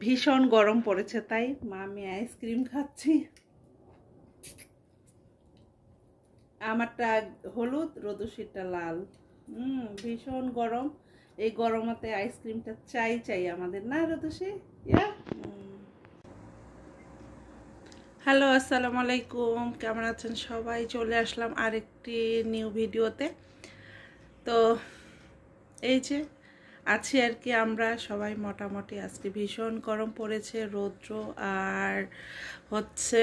ভীষণ গরম পড়েছে, তাই আমি আইসক্রিম খাচ্ছি। আমারটা হলুদ, রোদসিটা লাল। ভীষণ গরম। এই গরমতে আইসক্রিমটা চাই আমাদের, না রোদসি? হ্যালো, আসসালামু আলাইকুম। কেমন আছেন সবাই? চলে আসলাম আরেকটি নিউ ভিডিওতে। তো এই যে আছি আর কি, আমরা সবাই মোটামুটি। আজকে ভীষণ গরম পড়েছে, রৌদ্র। আর হচ্ছে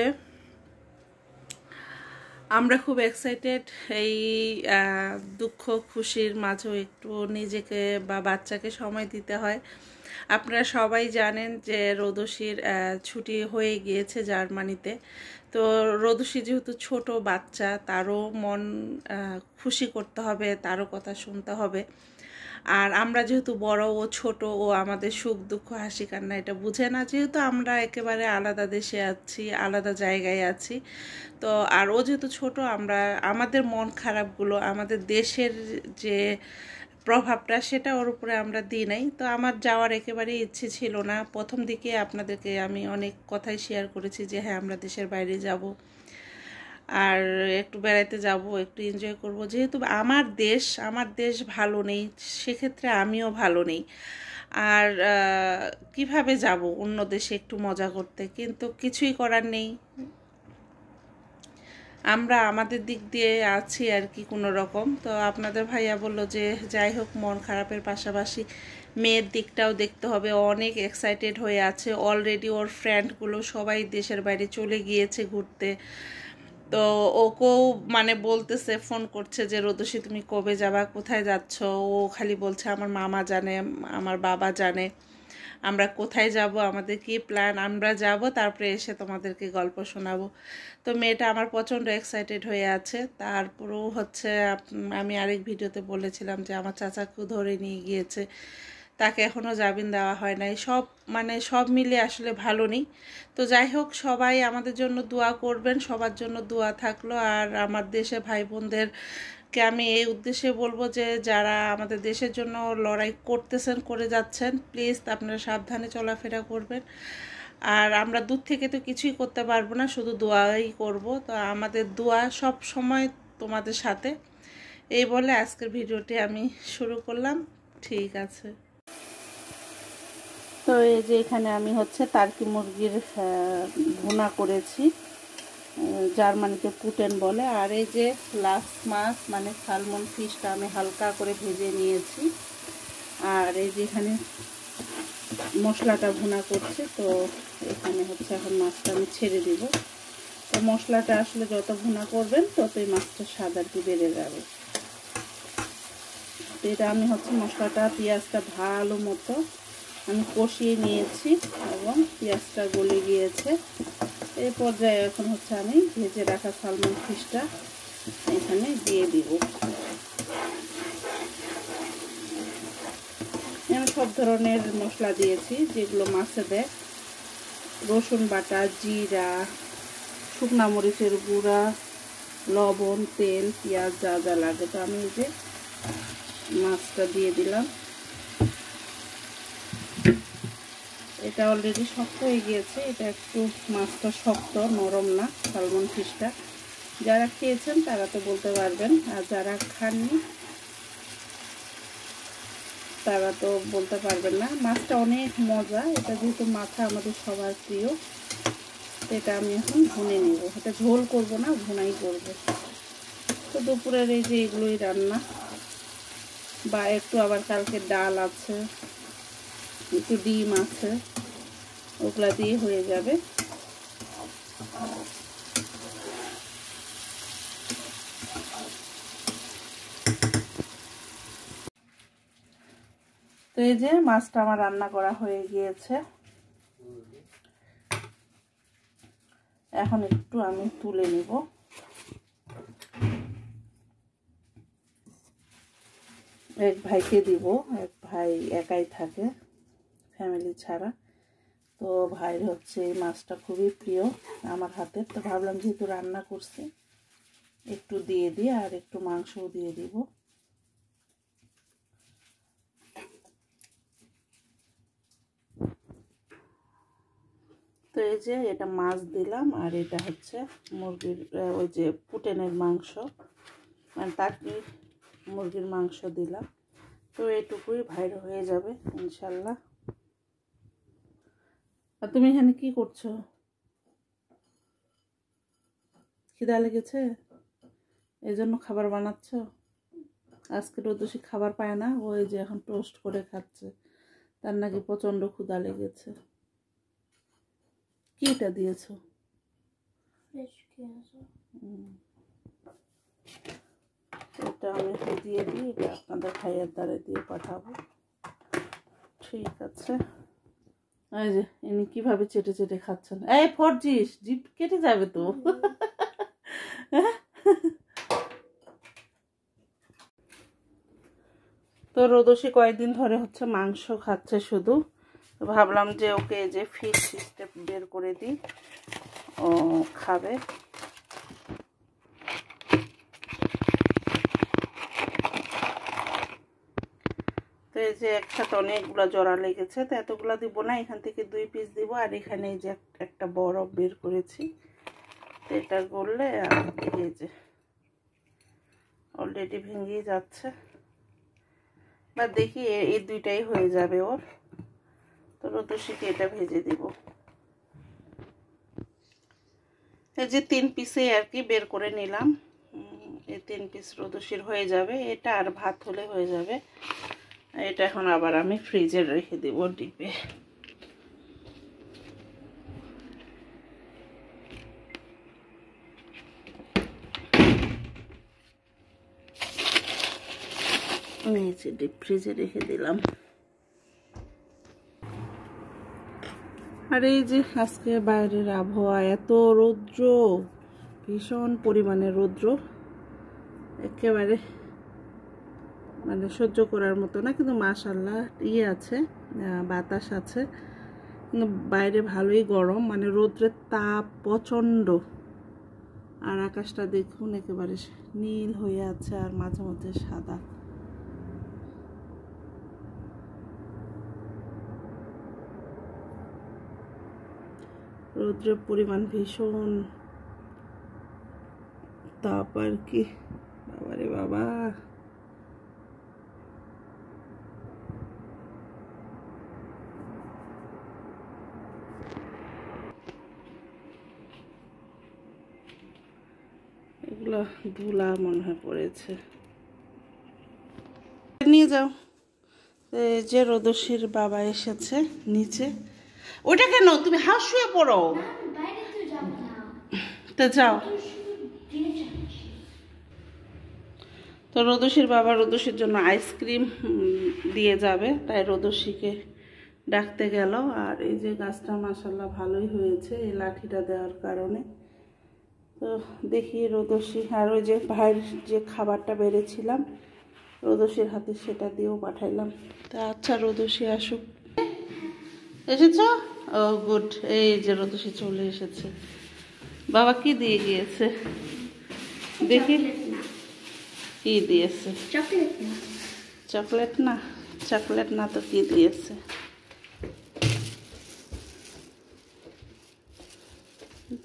আমরা খুব এক্সাইটেড এই দুঃখ খুশির মাঝেও একটু নিজেকে বা বাচ্চাকে সময় দিতে হয়। আপনারা সবাই জানেন যে রোদসির ছুটি হয়ে গিয়েছে জার্মানিতে। তো রোদসি যেহেতু ছোট বাচ্চা, তারও মন খুশি করতে হবে, তারও কথা শুনতে হবে। আর আমরা যেহেতু বড়, ও ছোট, ও আমাদের সুখ দুঃখ হাসি কান্না এটা বুঝে না, যেহেতু আমরা একেবারে আলাদা দেশে আছি, আলাদা জায়গায় আছি। তো আর ও যেহেতু ছোট, আমরা আমাদের মন খারাপগুলো, আমাদের দেশের যে প্রভাবটা, সেটা ওর উপরে আমরা দিই নাই। তো আমার যাওয়ার একেবারেই ইচ্ছে ছিল না। প্রথম দিকে আপনাদেরকে আমি অনেক কথাই শেয়ার করেছি যে হ্যাঁ, আমরা দেশের বাইরে যাব আর একটু বেড়াতে যাব, একটু এনজয় করব। যেহেতু আমার দেশ ভালো নেই, সেক্ষেত্রে আমিও ভালো নেই। আর কিভাবে যাব অন্য দেশে একটু মজা করতে? কিন্তু কিছুই করার নেই, আমরা আমাদের দিক দিয়ে আছি আর কি কোনো রকম। তো আপনাদের ভাইয়া বলল যে যাই হোক, মন খারাপের পাশাপাশি মেয়ের দিকটাও দেখতে হবে। অনেক এক্সাইটেড হয়ে আছে অলরেডি, ওর ফ্রেন্ডগুলো সবাই দেশের বাইরে চলে গিয়েছে ঘুরতে। তো ওকেও মানে বলতেছে, ফোন করছে যে রোদসি তুমি কবে যাবা, কোথায় যাচ্ছ? ও খালি বলছে আমার মামা জানে, আমার বাবা জানে আমরা কোথায় যাব, আমাদের কি প্ল্যান। আমরা যাব, তারপরে এসে তোমাদেরকে গল্প শোনাবো। তো মেয়েটা আমার প্রচণ্ড এক্সাইটেড হয়ে আছে। তারপরেও হচ্ছে আমি আরেক ভিডিওতে বলেছিলাম যে আমার চাচাকেও ধরে নিয়ে গিয়েছে, তাকে এখনও জামিন দেওয়া হয় নাই। সব মিলিয়ে আসলে ভালো নেই। তো যাই হোক, সবাই আমাদের জন্য দোয়া করবেন, সবার জন্য দোয়া থাকলো। আর আমার দেশে ভাই বোনদেরকে আমি এই উদ্দেশ্যে বলবো যে যারা আমাদের দেশের জন্য লড়াই করতেছেন, করে যাচ্ছেন, প্লিজ আপনারা সাবধানে চলাফেরা করবেন। আর আমরা দূর থেকে তো কিছুই করতে পারবো না, শুধু দোয়াই করব। তো আমাদের দোয়া সব সময় তোমাদের সাথে। এই বলে আজকের ভিডিওটি আমি শুরু করলাম। ঠিক আছে। তো এই যে এখানে আমি হচ্ছে টার্কি মুরগির ভুনা করেছি, জার্মানিতে পুটেন বলে। আর এই যে লাক্স মাছ মানে সালমন ফিশটা আমি হালকা করে ভেজে নিয়েছি। আর এই যে এখানে মশলাটা ভুনা করছি। তো এখানে হচ্ছে এখন মাছটা আমি ছেড়ে দিব। তো মশলাটা আসলে যত ভুনা করবেন ততই মাছটার স্বাদ আর কি বেড়ে যাবে। তো এটা আমি হচ্ছে মশলাটা, পেঁয়াজটা ভালো মতো আমি কষিয়ে নিয়েছি এবং পেঁয়াজটা গলে গিয়েছে। এই পর্যায়ে এখন হচ্ছে আমি ভেজে রাখা সালমন ফিশটা এখানে দিয়ে দিব। আমি সব ধরনের মশলা দিয়েছি যেগুলো মাছে দেয়, রসুন বাটা, জিরা, শুকনা মরিচের গুঁড়া, লবণ, তেল, পেঁয়াজ, যা যা লাগে। তো আমি এই যে মাছটা দিয়ে দিলাম। এটা অলরেডি শক্ত হয়ে গিয়েছে, এটা একটু মাছটা শক্ত, নরম না সালমন ফিশটা। যারা খেয়েছেন তারা তো বলতে পারবেন, আর যারা খাননি তারা তো বলতে পারবেন না। মাছটা অনেক মজা, এটা যেহেতু মাথা আমাদের সবার প্রিয়। এটা আমি এখন ভুনে নেব, এটা ঝোল করব না, ভুনাই করব। তো দুপুরের এই যে এগুলোই রান্না, বা একটু আবার কালকে ডাল আছে, একটু ডিম আছে, ওগুলা দিয়ে হয়ে যাবে। তো এই যে মাছটা আমার রান্না করা হয়ে গিয়েছে, এখন একটু আমি তুলে নিব। এক ভাইকে দিব, এক ভাই একাই থাকে ফ্যামিলি ছাড়া। তো ভাইয়ের হচ্ছে এই মাছটা খুবই প্রিয় আমার হাতের। তো ভাবলাম যেহেতু রান্না করছি একটু দিয়ে দিই, আর একটু মাংসও দিয়ে দিব। তো এই যে এটা মাছ দিলাম, আর এটা হচ্ছে মুরগির ওই যে পুটেনের মাংস, মানে টার্কির মুরগির মাংস দিলাম। তো এটুকুই ভাইর হয়ে যাবে ইনশাল্লাহ। আর তুমি এখানে কি করছো? খিদা লেগেছে এই জন্য খাবার বানাচ্ছ? আজকে রোদুষি খাবার পায় না, ওই যে এখন টোস্ট করে খাচ্ছে, তার নাকি প্রচণ্ড ক্ষুধা লেগেছে। কিটা দিয়েছো? এটা আমি দিয়ে দিই, এটা আপনাদের ভাইয়ের দ্বারা দিয়ে পাঠাবো। ঠিক আছে। এই যে ইনি কিভাবে চেটে চেটে খাচ্ছেন। এই ফরজিস, জিভ কেটে যাবে তো। তো রোদসী কয়েকদিন ধরে হচ্ছে মাংস খাচ্ছে শুধু, তো ভাবলাম যে ওকে যে ফিশ স্টেপ বের করে দিই, ও খাবে। তো এই যে একসাথে অনেকগুলো জোড়া লেগেছে, তো এতগুলো দিব না, এখান থেকে 2 পিস দিব। আর এখানে এই যে একটা বরফ বের করেছি, তো এটা করলে এই যে অলরেডি ভেঙেই যাচ্ছে, বা দেখি এই দুইটাই হয়ে যাবে ওর। তো রোদসীকে এটা ভেজে দিব। এই যে 3 পিসে আর কি বের করে নিলাম, এই 3 পিস রোদসীর হয়ে যাবে। এটা আর ভাত হলে হয়ে যাবে। এটা এখন আবার আমি ফ্রিজে রেখে দেব ডিপে। নিচে ডিপ ফ্রিজে রেখে দিলাম। আর এই যে আজকে বাইরের আবহাওয়া এত রৌদ্র, ভীষণ পরিমাণে রৌদ্র, একেবারে মানে সহ্য করার মতো না। কিন্তু মাশাআল্লাহ আছে, বাতাস আছে, কিন্তু বাইরে ভালোই গরম, মানে রৌদ্রের তাপ প্রচণ্ড। আর আকাশটা দেখুন একেবারে নীল হয়ে আছে, আর মাঝে মধ্যে সাদা। রৌদ্রের পরিমাণ ভীষণ তাপ আর কি। বাবারে বাবা, এগুলো ধুলা মনে হয় পড়েছে, নিয়ে যাও। যে রোদসীর বাবা এসেছে নিচে। ওটা কেন তুমি হাঁস শুয়ে পড়ো? তো যাও। তো রোদসীর বাবা রোদসীর জন্য আইসক্রিম দিয়ে যাবে, তাই রোদসীকে ডাকতে গেল। আর এই যে গাছটা মাশাআল্লাহ ভালোই হয়েছে এই লাঠিটা দেওয়ার কারণে। তো দেখি রোদসী, আর ওই যে ভাইয়ের যে খাবারটা বেড়েছিলাম রোদসীর হাতে, সেটা দিয়েও পাঠাইলাম। তা আচ্ছা রোদসী আসুক। এসেছ? ও গুড। এই যে রোদসী চলে এসেছে। বাবা কি দিয়ে গিয়েছে দেখি? কি দিয়েছে? চকলেট না, চকলেট না তো কি দিয়েছে?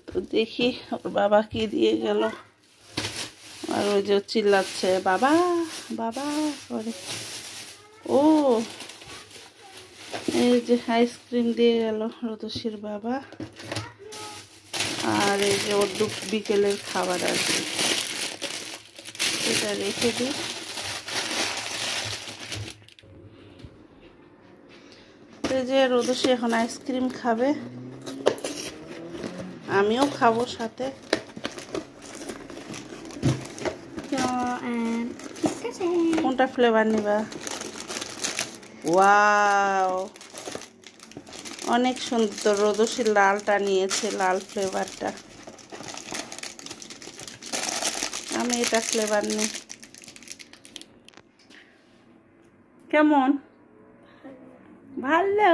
তো দেখি ওর বাবা কি দিয়ে গেল। আর ওই যে চিল্লাচ্ছে বাবা বাবা করে। ও এই যে আইসক্রিম দিয়ে গেল রোদসীর বাবা। আর এই যে ওর বিকেলের খাবার আর কি, এটা রেখে দিই। এই যে রোদসী এখন আইসক্রিম খাবে, আমিও খাবো সাথে। কোনটা ফ্লেভার নিবা? ওয়াও, অনেক সুন্দর। রোদসী লালটা নিয়েছে, লাল ফ্লেভারটা। আমি এটা ফ্লেভার নিই। কেমন? ভালো।